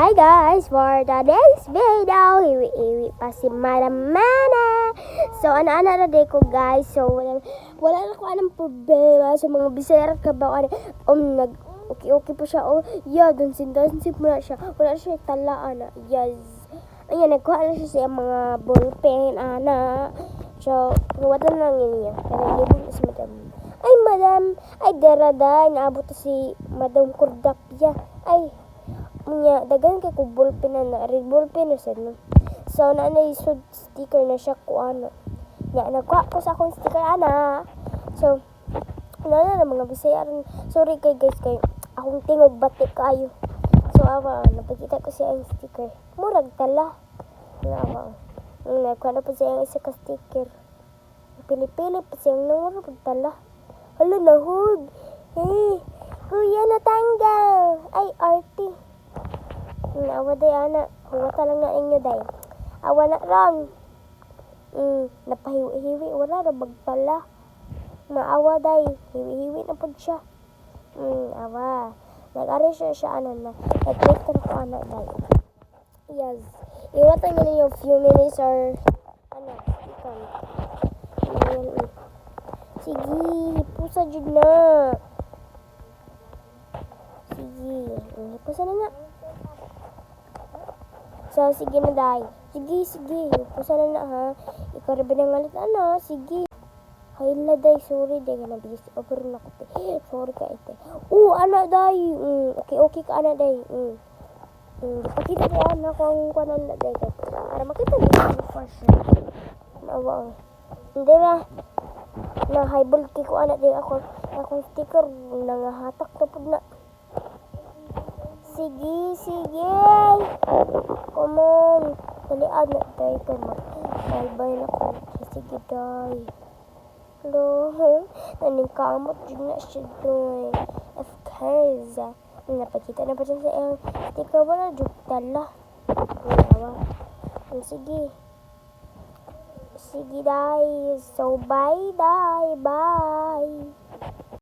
Hi guys, for today's video, iwi-iwi pa si Madam Mana. So, ana-ana na day ko guys. So, wala na ko anong problema sa mga bisera ka ba? Okay po siya. Oh, yeah, dansin mo na siya. Wala siya talaan na. Yes. Ayan, nagkuha na siya sa mga ballpen, ana. So, wala na lang yun niya. Kaya libog si Madam. Ay, Madam. Ay, deraday. Naabot si Madam Kordapia. Ay, nya dagan kay ko ballpen na red ballpen na sad no. So na isud sticker na siya ko ano. Nya nagkuha ko sa akong sticker ana. So na mga Bisaya ron. Sorry kay guys kay akong tingog batik kayo. So awa napakita ko siya ang sticker. Murag tala. Awa. Nagkuha na pa siya ang isa ka sticker. Pili-pili pa siya ng murag tala. Hala nahog. Hey, kuya natanggal. Ay arty. Awa day ana, huwata lang na inyo day. Awa na ron. Napahiwi-hiwi, wala na magpala. Maawa day, hiwi-hiwi na po siya. Awa. Nag-ari siya ano na. Nag-wait ka na ko ana day. Yes. Iwata nyo na yung few minutes or ano, ikan. Sige, pusa jud na. Sige, pusa na nga. So, sige na, day. Sige. Pusa na ha. Ikaw rin ba nang alit, ano? Sige. Hayla, day. Sorry, day. Nabigis. Over na ko, sorry ka, ite. Ano, day. Okay ka, ano, day. Pakita day, ano, kung kuanan na, day. Para makita niyo for sure. Nawa, hindi na. Na-highball ko, ano, day. Akong sticker. Nangahatak na po na. Sige. Come on. Dalian na tayo ka mag-bye na ko. Sige, day. Hello. Naningkamot din na siya doon. Of course. Napakita na pa siya sa iyong sticker. Wala, joke tala. Sige. Sige, day. So, bye, day. Bye.